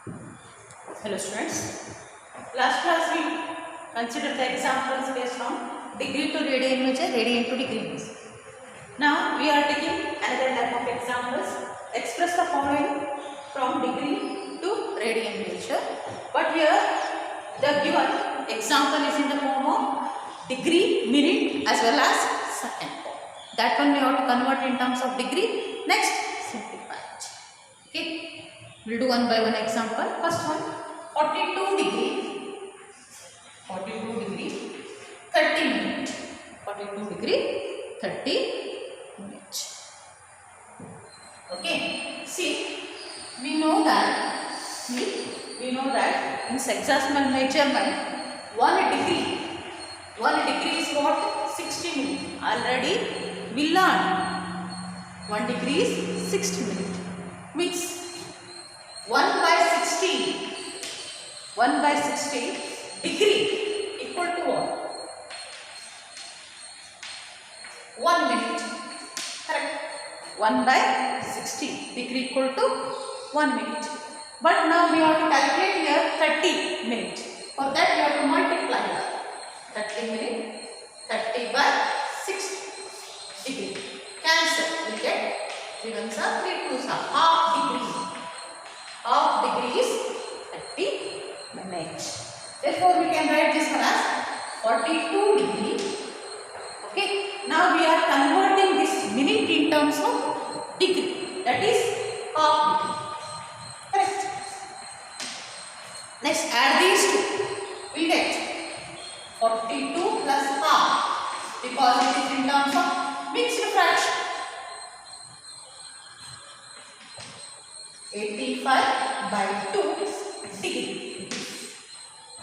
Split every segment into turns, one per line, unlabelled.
Hello students. Last class we considered the examples based on degree to radian measure, radian to degree measure. Now we are taking another type of examples. Express the following from degree to radian measure. But here the given example is in the form of degree, minute as well as second. That one we have to convert in terms of degree. Next, simplify it. Okay. We'll do one by one example. First one, 42 degree, 30 minutes. 42 degree, 30 minutes. Okay. See, we know that in sexagesimal measurement, 1 degree is what? 60 minutes. Already we learned 1 degree is 60 minutes. Means 1 by 60 degree equal to what? 1 minute. Correct. 1 by 60 degree equal to 1 minute. But now we have to calculate here 30 minutes. For that we have to multiply 30 minutes, 30 by 60 degree. Cancel. We get 3 ones are 3 twos are half degree. Half degree is 30 minutes. Therefore, we can write this one as 42 degree. Okay. Now we are converting this minute in terms of degree. That is half degree. Correct. Next, add these two. We get 42 plus half because it is in terms of mixed fraction. 85 by 2 degree.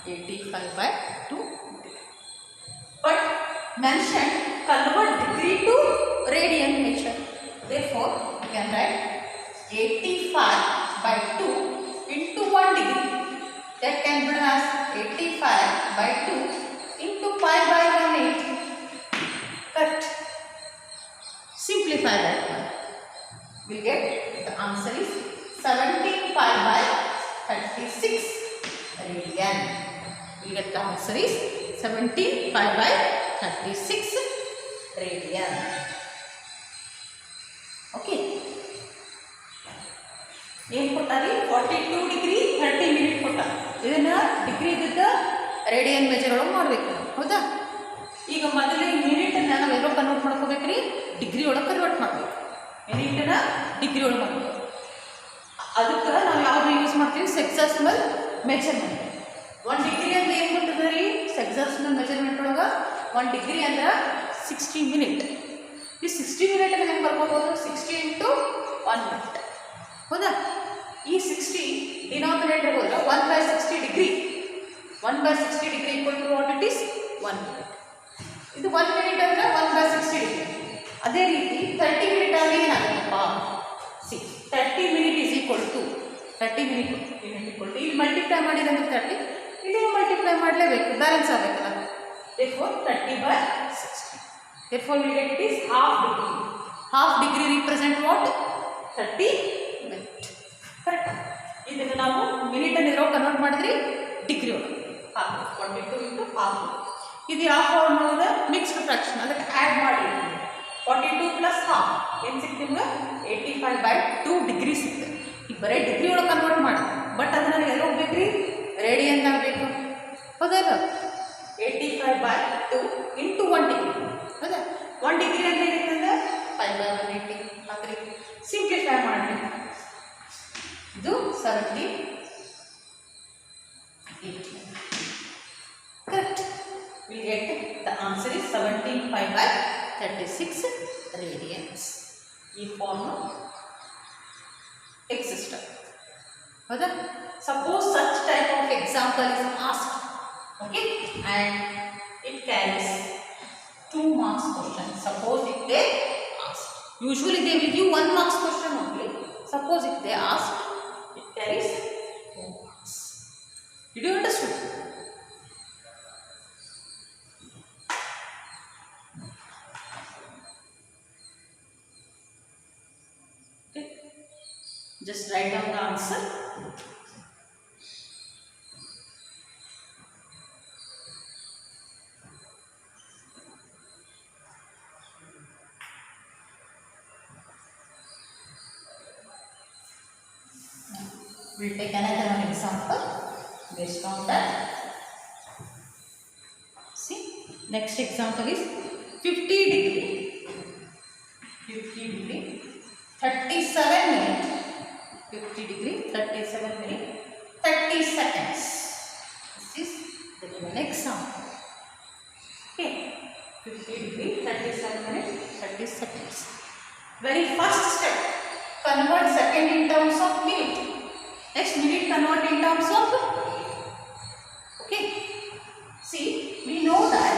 85 by 2 degree. But mention convert degree to radian measure. Therefore, we can write 85 by 2 into 1 degree. That can be as 85 by 2 into pi by 180. Correct. Simplify that one. We get the answer is 17 pi by 36 radian. We get the answer is 17 pi by 36 radian. Okay. ಏನು ಕೊಟ್ಟಾರಿ 42 degree 30 minute ಕೊಟ್ಟ. ಇದನ್ನ degree ಇದ್ದ radian measure ಒಳಗೆ ಮಾಡಬೇಕು. ಹೌದಾ? ಈಗ ಮೊದಲೇ ಮಿನಿಟನ್ನು ನಾವು ಎಲ್ಲೋ ಕನ್ವರ್ಟ್ ಮಾಡ್ಕೋಬೇಕ್ರಿ, ಡಿಗ್ರಿ ಒಳಗೆ ಕನ್ವರ್ಟ್ ಮಾಡಬೇಕು. ಮಿನಿಟನ್ನ ಡಿಗ್ರಿ ಒಳಗೆ ಮಾಡಬೇಕು. ಅದಕ್ಕೆ ನಾವು ಯಾವುದು ಯೂಸ್ ಮಾಡ್ತೀವಿ? ಸೆಕ್ಸಾಸಿಮಲ್ ಮೆಜರ್ಮೆಂಟ್. 1 ಡಿಗ್ರಿ ಅಂದ್ರೆ ಏನು ಬರ್ತದೆ ರೀ? ಸೆಕ್ಸಾಸಿಮಲ್ ಮೆಜರ್ಮೆಂಟ್ ಒಳಗೆ 1 ಡಿಗ್ರಿ ಅಂದ್ರೆ 60 ಮಿನಿಟ್. ಈ 60 ಮಿನಿಟ್ ಹೆಂಗೆ ಬರ್ಕೋಬೋದು? 60 ಇಂಟು 1 ಮಿನಿಟ್. ಹೌದಾ? ಈ 60 ಡಿನಾಮಿನೇಟರ್ ಹೋದ್ರೆ 1 by 60 degree. 1 by 60 degree equal to what it is 1 minute. ಇದು 1 ಮಿನಿಟ್ ಅಂದ್ರೆ 1 by 60 ಡಿಗ್ರಿ. ಅದೇ ರೀತಿ 30 ಮಿನಿಟ್ ಆದರೆ ಏನಾಗುತ್ತಪ್ಪ? 30 minute is equal to 30 minute equal to ಇಲ್ಲಿ ಮಲ್ಟಿಪ್ಲೈ ಮಾಡಿದ್ರೆ 30, ಇಲ್ಲಿ ಮಲ್ಟಿಪ್ಲೈ ಮಾಡಲೇಬೇಕು, ಬ್ಯಾಲೆನ್ಸ್ ಆಗಬೇಕಲ್ಲ. therefore 30 by 60. therefore we get it is half degree. Half degree represent what? 30 minute. Correct. ಇದನ್ನು ನಾವು ಮಿನಿಟ್ ಅನ್ನು ಕನ್ವರ್ಟ್ ಮಾಡಿದ್ರಿ ಡಿಗ್ರಿ ಒಳಗೆ ಹಾಫ್ 42 ಇಂಟು ಹಾಫ್. ಇದು ಯಾವ ಫಾರ್ಮ್ ಒಳಗೆ? Mixed fraction. ಅದಕ್ಕೆ ಆ್ಯಡ್ ಮಾಡಿ 42 ಪ್ಲಸ್ ಹಾಫ್ ಏನು ಸಿಕ್ತು ನಿಮ್ಗೆ? 85 by 2 ಡಿಗ್ರಿ ಸಿಗ್ತದೆ. ಈಗ ಬರೀ ಡಿಗ್ರಿ ಒಳಗೆ ಕನ್ವರ್ಟ್ ಮಾಡಿ, ಬಟ್ ಅದನ್ನು ಎಲ್ಲಿ ಹೋಗ್ಬೇಕ್ರಿ? ರೇಡಿಯನ್ ಆಗಬೇಕು. ಹೌದಲ್ಲ? 85 by 2 ಇಂಟು 1 ಡಿಗ್ರಿ. ಹೌದಾ? 1 ಡಿಗ್ರಿ ಅಂದ್ರೆ ಏನಿರ್ತದೆ? pi by 180. ಹಾಕ್ರಿ. ಸಿಂಪ್ಲಿಫೈ ಮಾಡಿ. ಇದು 70. Correct. We get the answer is 17 pi by 36 radians. ಈ ಫಾರ್ಮ್ ಎಕ್ಸಿಸ್ಟ್. ಹೌದಾ? Suppose such type of example is asked. Okay, and it carries 2 marks question. Suppose if they ask, usually they will give 1 marks question only. Suppose if they ask, it carries 2 marks. Did you understand? Okay. Just write down the answer. We'll take another one example based on that. See, next example is 50 degree, 37 minutes, 50 degree, 37 minutes, 30 seconds. This is the given example. Okay, 50 degree, 37 minutes, 30 seconds. Very first step, convert second in terms of minute. Next minute convert in terms of, okay. See, we know that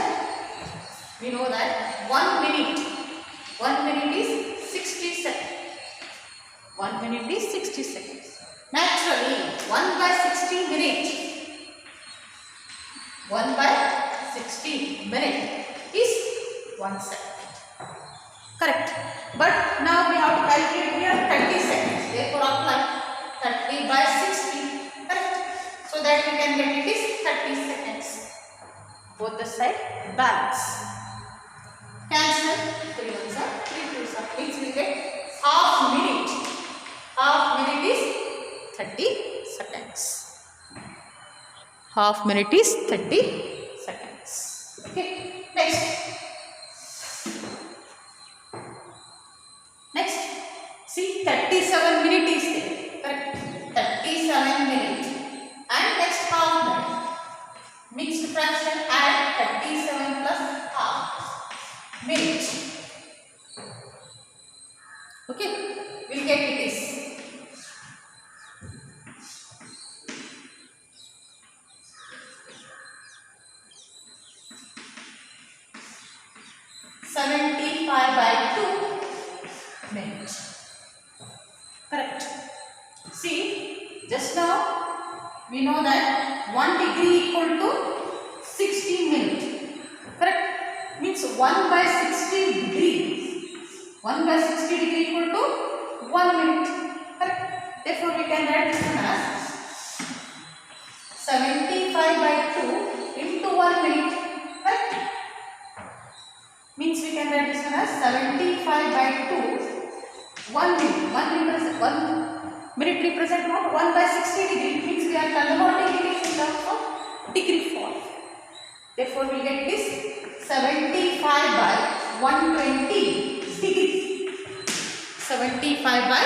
1 minute is 60 seconds. 1 minute is 60 seconds. Naturally, 1 by 60 minutes. 1 by 60 minute is 1 second. Correct. But now we have to calculate here 30 seconds. Therefore, apply 30 by 60. Correct. So that we can get it is 30 seconds. Both the side balance. Cancel. 3 ones are 3 twos are. Means we get half minute. Half minute is 30 seconds. Half minute is 30 seconds. Okay. Next. See, 37 minutes is there. Correct. 37 minutes. And next half minute. Mixed fraction, add 37 plus half minute. Okay. We'll get it is 75 by 2 minutes. Correct. See, just now we know that 1 degree equal to 60 minutes. Correct. Means 1 by 60 degree. 1 by 60 degree equal to 1 minute. Correct. Therefore, we can write this one as 75 by 2 into 1 minute. Correct. Means we can write this one as 75 by 2. 1 minute. 1 minute represent what? 1 by 60 degree. Means we are converting it in terms of degree form. Therefore, we get this 75 by 120 degree. 75 by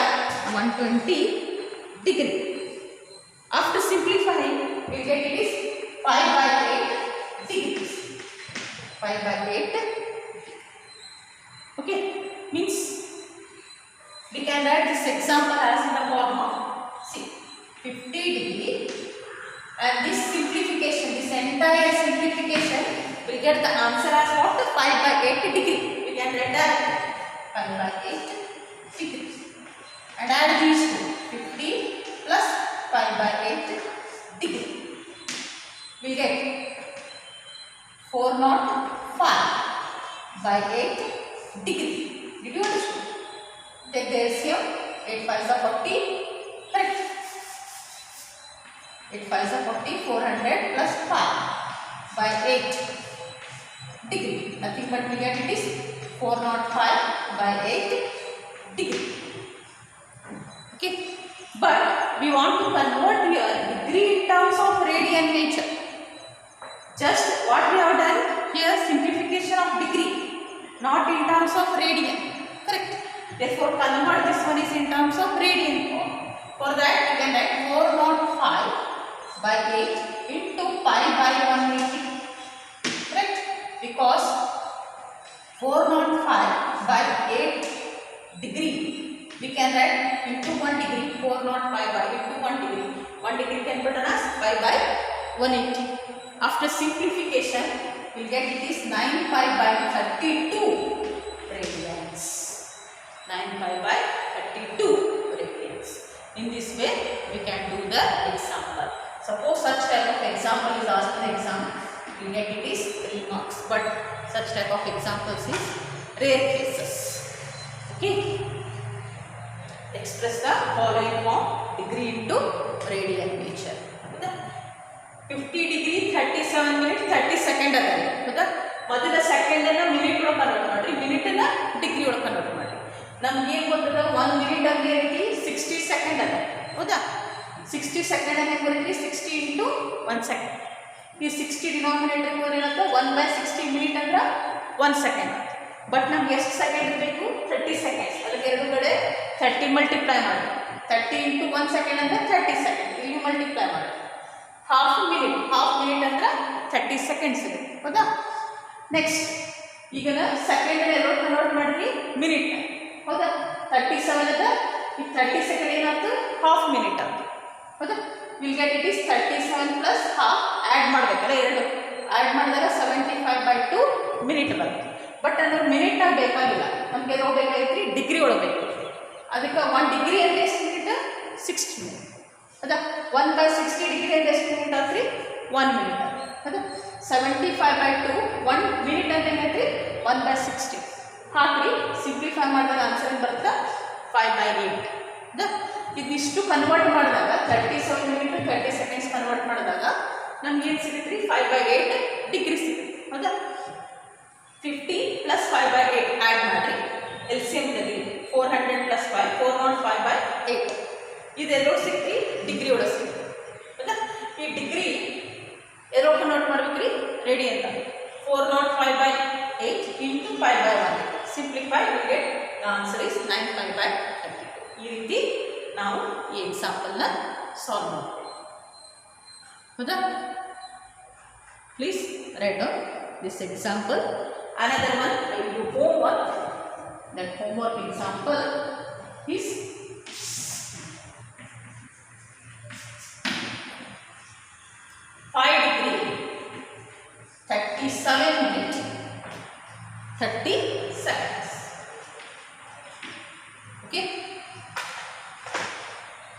120 degree. After simplifying, we get it is 5 by 8 degrees. 5 by 8. Okay. Means we can write this example as in the form of, see, 50 degree, and this simplification, this entire simplification will get the answer as what? 5 by 8 degree. We can write that 5 by 8 degree. And add these two, 50 plus 5 by 8 degree. We get 405 by 8 degree. Did you understand? Take the LCM. 8 5s are 40. Correct. 8 5s are 40. 400 plus 5 by 8 degree. Nothing but we get it is 405 by 8 degree. Okay. But we want to convert here degree in terms of radian nature. Just what we have done here, simplification of degree, not in terms of radian. Correct. Therefore, convert this one is in terms of radian form. For that, we can write 405 by 8 into pi by 180. Correct? Because 405 by 8 degree, we can write into 1 degree. 405 by into 1 degree. 1 degree can be written as pi by 180. After simplification, we get it is 9 pi by 32 radians. 9 pi by 32 radians. In this way, we can do the example. Suppose such type of example is asked in the exam, we get it is 3 marks. But such type of examples is rare cases. Okay. Express the following form: degree into radian nature. 50 degree 37 minutes 30 second adare. ಮೊದಲ second ಅನ್ನು minute ಒಳಗೆ convert ಮಾಡ್ರಿ, minute ಅನ್ನ degree ಒಳಗೆ convert ಮಾಡ್ರಿ. ನಮ್ಗೆ ಏನು ಗೊತ್ತದ 1 ಮಿನಿಟ್ ಅಂದ್ರೆ 60 ಸೆಕೆಂಡ್ ಅದ, ಹೌದಾ? 60 ಸೆಕೆಂಡ್ ಅಂತ ಬರೀತೀವಿ 60 ಇಂಟು 1 ಸೆಕೆಂಡ್. ಈ 60 ಡಿನಾಮಿನೇಟರ್ ಏನಾಗುತ್ತೆ 1/60 ಮಿನಿಟ್ ಅಂದ್ರೆ 1 ಸೆಕೆಂಡ್. ಬಟ್ ನಮ್ಗೆ ಎಷ್ಟು ಸೆಕೆಂಡ್ ಬೇಕು 30 ಸೆಕೆಂಡ್ಸ್. ಅದಕ್ಕೆ ಎರಡು ಕಡೆ 30 ಮಲ್ಟಿಪ್ಲೈ ಮಾಡಿ 30 ಇಂಟು 1 ಸೆಕೆಂಡ್ ಅಂದರೆ 30 ಸೆಕೆಂಡ್. ಇಲ್ಲಿ ಮಲ್ಟಿಪ್ಲೈ ಮಾಡಿ ಹಾಫ್ ಮಿನಿಟ್ ಅಂದ್ರೆ 30 ಸೆಕೆಂಡ್ಸ್ ಇದೆ ಹೌದಾ. ನೆಕ್ಸ್ಟ್ ಈಗ ಸೆಕೆಂಡ್ ಎಲ್ಲರೂ ಕನ್ವರ್ಟ್ ಮಾಡಿದ್ವಿ ಮಿನಿಟ್ ಹೌದಾ. 37 ಅದ ಈ 30 ಸೆಕೆಂಡ್ ಏನಾಯ್ತು ಹಾಫ್ ಮಿನಿಟ್ ಆಯ್ತು ಹೌದಾ. Will get it is 37 plus half add ಮಾಡಬೇಕಲ್ಲ, ಎರಡು ಆ್ಯಡ್ ಮಾಡಿದಾಗ 75/2 ಮಿನಿಟ್ ಬರುತ್ತೆ. ಬಟ್ ಅಂದ್ರೆ ಮಿನಿಟ್ನಾಗ ಬೇಕಾಗಿಲ್ಲ, ನಮಗೆ ರೋ ಬೇಕಾಗಿತ್ತು ಡಿಗ್ರಿ ಒಳಗೆ ಬೇಕು. ಅದಕ್ಕೆ 1 ಡಿಗ್ರಿ ಅಂದರೆ ಎಷ್ಟು ಮಿನಿಟ್ 60 ಮಿನಿಟ್ ಹೌದಾ. 1/60 ಡಿಗ್ರಿ ಅಂದರೆ ಎಷ್ಟು ಮಿನಿಟ್ ಆತ್ರಿ 1 ಮಿನಿಟ್ ಹೌದಾ. 75/2 1 ಮಿನಿಟ್ ಅಂತ ಏನೈತ್ರಿ 1/60 ಹಾಕ್ರಿ. ಸಿಂಪ್ಲಿಫೈ ಮಾಡಿದಾಗ ಆನ್ಸರ್ ಬರುತ್ತೆ 5/8 ಹೌದಾ. ಇದಿಷ್ಟು ಕನ್ವರ್ಟ್ ಮಾಡಿದಾಗ 37 ಮಿನಿಟ್ 30 ಸೆಕೆಂಡ್ಸ್ ಕನ್ವರ್ಟ್ ಮಾಡಿದಾಗ ನಮ್ಗೆ ಏನು ಸಿಗುತ್ತೆ ರೀ 5/8 ಡಿಗ್ರಿ ಸಿಗುತ್ತೆ ಹೌದಾ. 50 ಪ್ಲಸ್ 5/8 ಆ್ಯಡ್ ಮಾಡಿರಿ, LCM ತೆಗೀರಿ. 400 ಪ್ಲಸ್ 5 405/8 ಇದೆಲ್ಲೋ ಸಿಕ್ತಿ ಡಿಗ್ರಿ ಒಳಗೆ ಸಿಕ್ತಿ ಹೌದಾ. ಈ ಡಿಗ್ರಿ ಎಲ್ಲೋ ಕನ್ವರ್ಟ್ ಮಾಡ್ಬೇಕ್ರಿ ರೆಡಿ ಅಂತ 405/8 into 5/1 simplify will get the answer is 95/32. ಈ ರೀತಿ ನಾವು ಈ ಎಕ್ಸಾಂಪಲ್ನ ಸಾಲ್ವ್ ಮಾಡ್ತೀವಿ ಹೌದಾ. Please write down this example. Another one, I will do homework. That homework example is degree 37 minutes 30 seconds. Okay.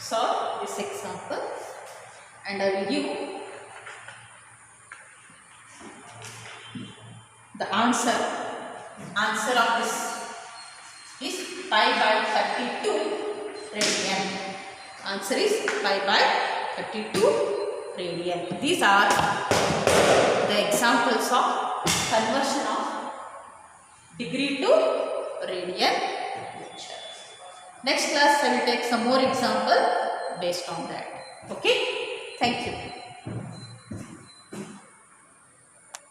Solve this example and I will give the answer of this is 5/32 radian. Answer is 5/32 radian. These are the examples of conversion of degree to radian. Next class I will take some more example based on that. Okay, thank you.